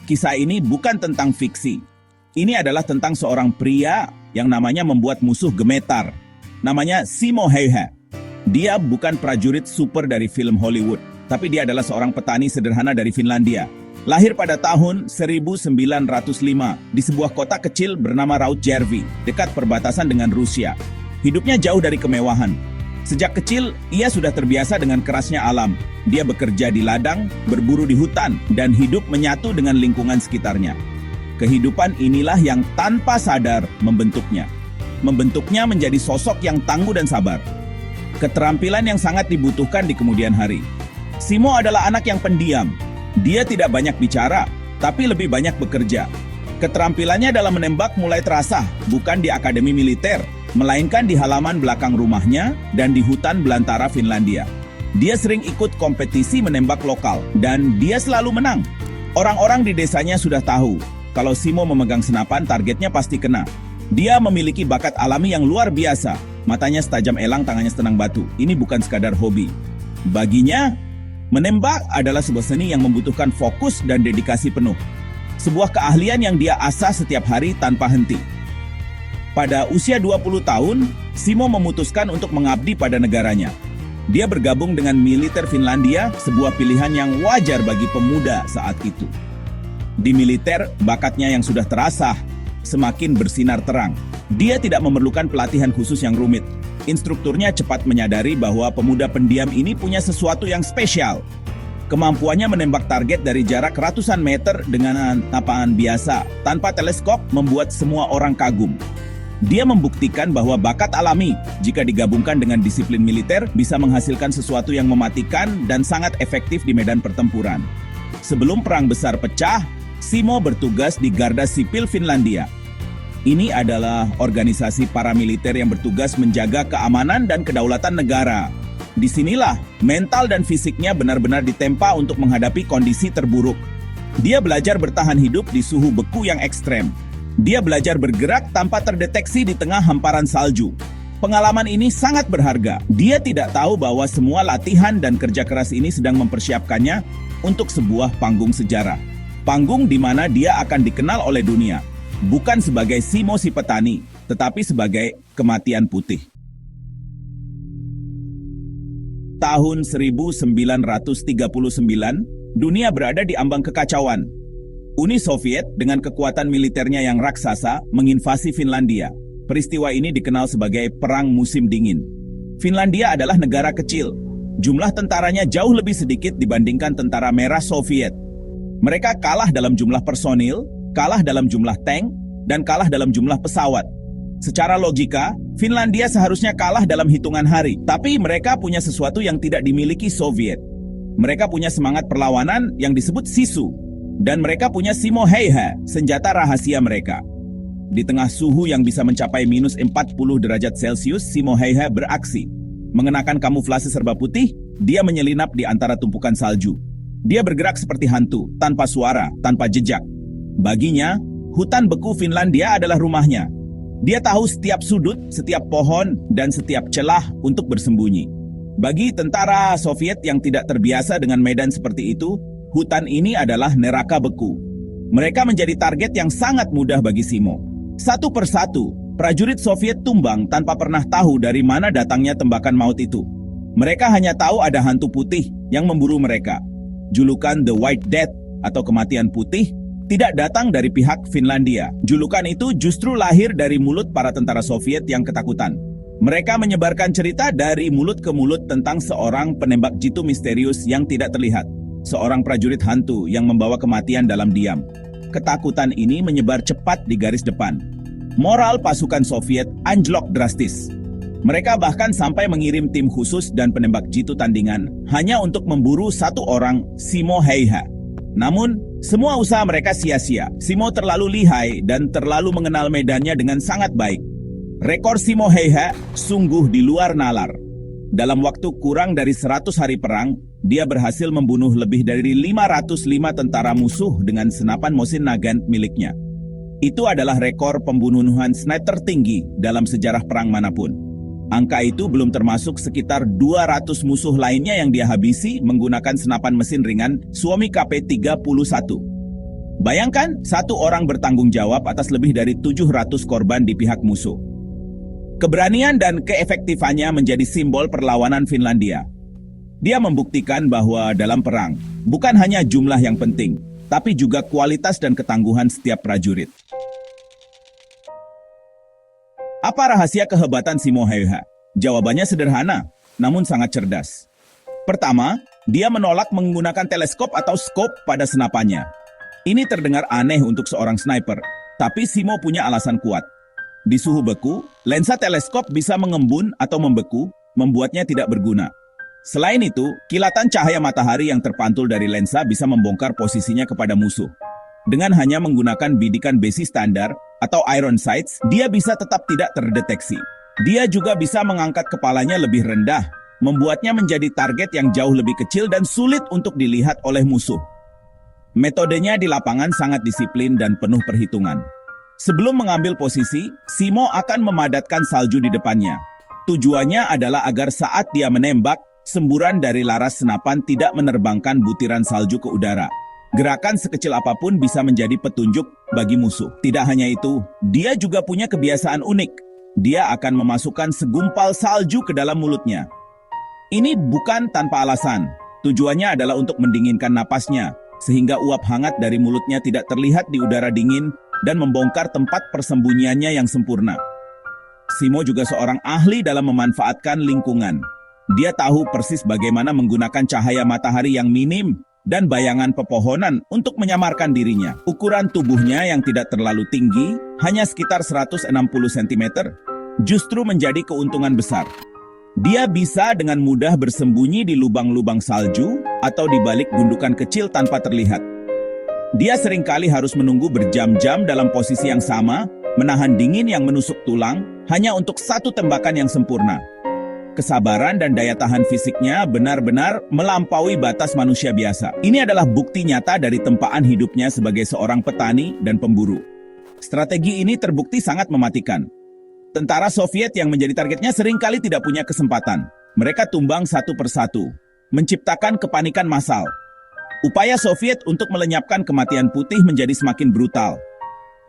Kisah ini bukan tentang fiksi. Ini adalah tentang seorang pria yang namanya membuat musuh gemetar. Namanya Simo Häyhä. Dia bukan prajurit super dari film Hollywood, tapi dia adalah seorang petani sederhana dari Finlandia. Lahir pada tahun 1905 di sebuah kota kecil bernama Rautjärvi, dekat perbatasan dengan Rusia. Hidupnya jauh dari kemewahan. Sejak kecil, ia sudah terbiasa dengan kerasnya alam. Dia bekerja di ladang, berburu di hutan, dan hidup menyatu dengan lingkungan sekitarnya. Kehidupan inilah yang tanpa sadar membentuknya. Membentuknya menjadi sosok yang tangguh dan sabar. Keterampilan yang sangat dibutuhkan di kemudian hari. Simo adalah anak yang pendiam. Dia tidak banyak bicara, tapi lebih banyak bekerja. Keterampilannya dalam menembak mulai terasa, bukan di akademi militer, melainkan di halaman belakang rumahnya dan di hutan belantara Finlandia. Dia sering ikut kompetisi menembak lokal, dan dia selalu menang. Orang-orang di desanya sudah tahu, kalau Simo memegang senapan, targetnya pasti kena. Dia memiliki bakat alami yang luar biasa. Matanya setajam elang, tangannya setenang batu. Ini bukan sekadar hobi. Baginya, menembak adalah sebuah seni yang membutuhkan fokus dan dedikasi penuh. Sebuah keahlian yang dia asah setiap hari tanpa henti. Pada usia 20 tahun, Simo memutuskan untuk mengabdi pada negaranya. Dia bergabung dengan militer Finlandia, sebuah pilihan yang wajar bagi pemuda saat itu. Di militer, bakatnya yang sudah terasah semakin bersinar terang. Dia tidak memerlukan pelatihan khusus yang rumit. Instrukturnya cepat menyadari bahwa pemuda pendiam ini punya sesuatu yang spesial. Kemampuannya menembak target dari jarak ratusan meter dengan napaan biasa, tanpa teleskop, membuat semua orang kagum. Dia membuktikan bahwa bakat alami, jika digabungkan dengan disiplin militer, bisa menghasilkan sesuatu yang mematikan dan sangat efektif di medan pertempuran. Sebelum Perang Besar pecah, Simo bertugas di Garda Sipil Finlandia. Ini adalah organisasi paramiliter yang bertugas menjaga keamanan dan kedaulatan negara. Disinilah mental dan fisiknya benar-benar ditempa untuk menghadapi kondisi terburuk. Dia belajar bertahan hidup di suhu beku yang ekstrem. Dia belajar bergerak tanpa terdeteksi di tengah hamparan salju. Pengalaman ini sangat berharga. Dia tidak tahu bahwa semua latihan dan kerja keras ini sedang mempersiapkannya untuk sebuah panggung sejarah. Panggung di mana dia akan dikenal oleh dunia. Bukan sebagai Simo si petani, tetapi sebagai kematian putih. Tahun 1939, dunia berada di ambang kekacauan. Uni Soviet dengan kekuatan militernya yang raksasa menginvasi Finlandia. Peristiwa ini dikenal sebagai Perang Musim Dingin. Finlandia adalah negara kecil. Jumlah tentaranya jauh lebih sedikit dibandingkan tentara merah Soviet. Mereka kalah dalam jumlah personil, kalah dalam jumlah tank, dan kalah dalam jumlah pesawat. Secara logika, Finlandia seharusnya kalah dalam hitungan hari, tapi mereka punya sesuatu yang tidak dimiliki Soviet. Mereka punya semangat perlawanan yang disebut Sisu, dan mereka punya Simo Häyhä, senjata rahasia mereka. Di tengah suhu yang bisa mencapai minus 40 derajat Celcius, Simo Häyhä beraksi. Mengenakan kamuflase serba putih, dia menyelinap di antara tumpukan salju. Dia bergerak seperti hantu, tanpa suara, tanpa jejak. Baginya, hutan beku Finlandia adalah rumahnya. Dia tahu setiap sudut, setiap pohon, dan setiap celah untuk bersembunyi. Bagi tentara Soviet yang tidak terbiasa dengan medan seperti itu, hutan ini adalah neraka beku. Mereka menjadi target yang sangat mudah bagi Simo. Satu persatu, prajurit Soviet tumbang tanpa pernah tahu dari mana datangnya tembakan maut itu. Mereka hanya tahu ada hantu putih yang memburu mereka. Julukan The White Death atau kematian putih tidak datang dari pihak Finlandia. Julukan itu justru lahir dari mulut para tentara Soviet yang ketakutan. Mereka menyebarkan cerita dari mulut ke mulut tentang seorang penembak jitu misterius yang tidak terlihat. Seorang prajurit hantu yang membawa kematian dalam diam. Ketakutan ini menyebar cepat di garis depan. Moral pasukan Soviet anjlok drastis. Mereka bahkan sampai mengirim tim khusus dan penembak jitu tandingan hanya untuk memburu satu orang, Simo Häyhä. Namun, semua usaha mereka sia-sia. Simo terlalu lihai dan terlalu mengenal medannya dengan sangat baik. Rekor Simo Häyhä sungguh di luar nalar. Dalam waktu kurang dari 100 hari perang, dia berhasil membunuh lebih dari 505 tentara musuh dengan senapan Mosin Nagant miliknya. Itu adalah rekor pembunuhan sniper tertinggi dalam sejarah perang manapun. Angka itu belum termasuk sekitar 200 musuh lainnya yang dia habisi menggunakan senapan mesin ringan Suomi KP-31. Bayangkan, satu orang bertanggung jawab atas lebih dari 700 korban di pihak musuh. Keberanian dan keefektifannya menjadi simbol perlawanan Finlandia. Dia membuktikan bahwa dalam perang, bukan hanya jumlah yang penting, tapi juga kualitas dan ketangguhan setiap prajurit. Apa rahasia kehebatan Simo Häyhä? Jawabannya sederhana, namun sangat cerdas. Pertama, dia menolak menggunakan teleskop atau skop pada senapannya. Ini terdengar aneh untuk seorang sniper, tapi Simo punya alasan kuat. Di suhu beku, lensa teleskop bisa mengembun atau membeku, membuatnya tidak berguna. Selain itu, kilatan cahaya matahari yang terpantul dari lensa bisa membongkar posisinya kepada musuh. Dengan hanya menggunakan bidikan besi standar atau iron sights, dia bisa tetap tidak terdeteksi. Dia juga bisa mengangkat kepalanya lebih rendah, membuatnya menjadi target yang jauh lebih kecil dan sulit untuk dilihat oleh musuh. Metodenya di lapangan sangat disiplin dan penuh perhitungan. Sebelum mengambil posisi, Simo akan memadatkan salju di depannya. Tujuannya adalah agar saat dia menembak, semburan dari laras senapan tidak menerbangkan butiran salju ke udara. Gerakan sekecil apapun bisa menjadi petunjuk bagi musuh. Tidak hanya itu, dia juga punya kebiasaan unik. Dia akan memasukkan segumpal salju ke dalam mulutnya. Ini bukan tanpa alasan. Tujuannya adalah untuk mendinginkan napasnya, sehingga uap hangat dari mulutnya tidak terlihat di udara dingin dan membongkar tempat persembunyiannya yang sempurna. Simo juga seorang ahli dalam memanfaatkan lingkungan. Dia tahu persis bagaimana menggunakan cahaya matahari yang minim dan bayangan pepohonan untuk menyamarkan dirinya. Ukuran tubuhnya yang tidak terlalu tinggi, hanya sekitar 160 cm, justru menjadi keuntungan besar. Dia bisa dengan mudah bersembunyi di lubang-lubang salju atau di balik gundukan kecil tanpa terlihat. Dia seringkali harus menunggu berjam-jam dalam posisi yang sama, menahan dingin yang menusuk tulang, hanya untuk satu tembakan yang sempurna. Kesabaran dan daya tahan fisiknya benar-benar melampaui batas manusia biasa. Ini adalah bukti nyata dari tempaan hidupnya sebagai seorang petani dan pemburu. Strategi ini terbukti sangat mematikan. Tentara Soviet yang menjadi targetnya seringkali tidak punya kesempatan. Mereka tumbang satu persatu, menciptakan kepanikan massal. Upaya Soviet untuk melenyapkan kematian putih menjadi semakin brutal.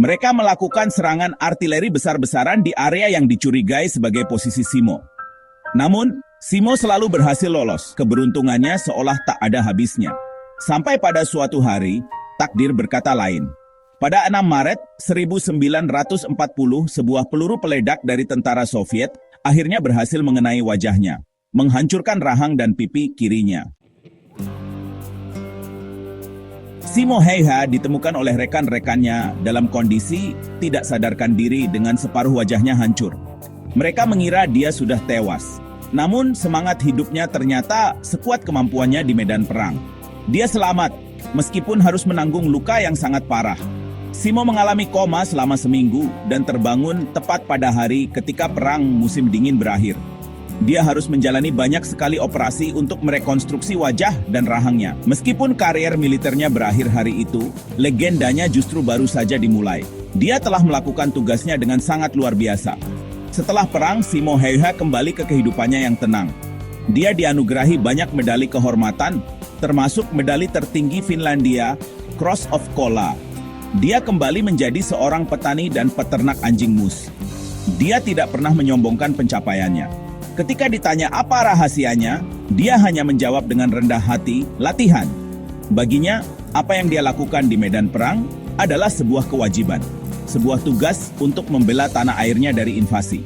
Mereka melakukan serangan artileri besar-besaran di area yang dicurigai sebagai posisi Simo. Namun, Simo selalu berhasil lolos. Keberuntungannya seolah tak ada habisnya. Sampai pada suatu hari, takdir berkata lain. Pada 6 Maret 1940, sebuah peluru peledak dari tentara Soviet akhirnya berhasil mengenai wajahnya, menghancurkan rahang dan pipi kirinya. Simo Häyhä ditemukan oleh rekan-rekannya dalam kondisi tidak sadarkan diri dengan separuh wajahnya hancur. Mereka mengira dia sudah tewas. Namun semangat hidupnya ternyata sekuat kemampuannya di medan perang. Dia selamat, meskipun harus menanggung luka yang sangat parah. Simo mengalami koma selama seminggu dan terbangun tepat pada hari ketika perang musim dingin berakhir. Dia harus menjalani banyak sekali operasi untuk merekonstruksi wajah dan rahangnya. Meskipun karier militernya berakhir hari itu, legendanya justru baru saja dimulai. Dia telah melakukan tugasnya dengan sangat luar biasa. Setelah perang, Simo Häyhä kembali ke kehidupannya yang tenang. Dia dianugerahi banyak medali kehormatan, termasuk medali tertinggi Finlandia, Cross of Kola. Dia kembali menjadi seorang petani dan peternak anjing mus. Dia tidak pernah menyombongkan pencapaiannya. Ketika ditanya apa rahasianya, dia hanya menjawab dengan rendah hati, latihan. Baginya, apa yang dia lakukan di medan perang adalah sebuah kewajiban. Sebuah tugas untuk membela tanah airnya dari invasi.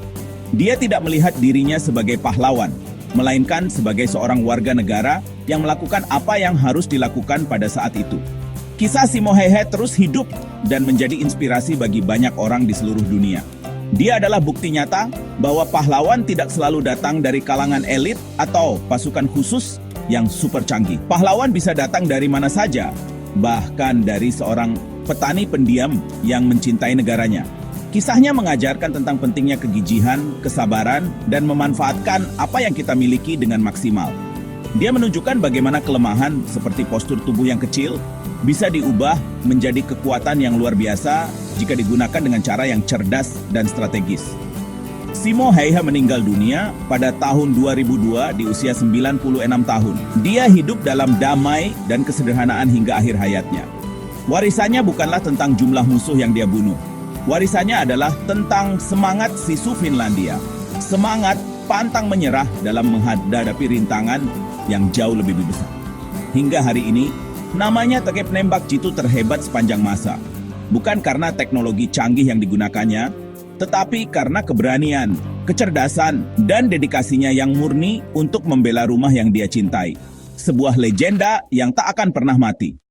Dia tidak melihat dirinya sebagai pahlawan, melainkan sebagai seorang warga negara yang melakukan apa yang harus dilakukan pada saat itu. Kisah Simo Häyhä terus hidup dan menjadi inspirasi bagi banyak orang di seluruh dunia. Dia adalah bukti nyata bahwa pahlawan tidak selalu datang dari kalangan elit atau pasukan khusus yang super canggih. Pahlawan bisa datang dari mana saja, bahkan dari seorang petani pendiam yang mencintai negaranya. Kisahnya mengajarkan tentang pentingnya kegigihan, kesabaran, dan memanfaatkan apa yang kita miliki dengan maksimal. Dia menunjukkan bagaimana kelemahan seperti postur tubuh yang kecil bisa diubah menjadi kekuatan yang luar biasa jika digunakan dengan cara yang cerdas dan strategis. Simo Häyhä meninggal dunia pada tahun 2002 di usia 96 tahun. Dia hidup dalam damai dan kesederhanaan hingga akhir hayatnya. Warisannya bukanlah tentang jumlah musuh yang dia bunuh. Warisannya adalah tentang semangat Sisu Finlandia. Semangat pantang menyerah dalam menghadapi rintangan yang jauh lebih besar. Hingga hari ini, namanya Tekep Nembak Jitu terhebat sepanjang masa. Bukan karena teknologi canggih yang digunakannya, tetapi karena keberanian, kecerdasan, dan dedikasinya yang murni untuk membela rumah yang dia cintai. Sebuah legenda yang tak akan pernah mati.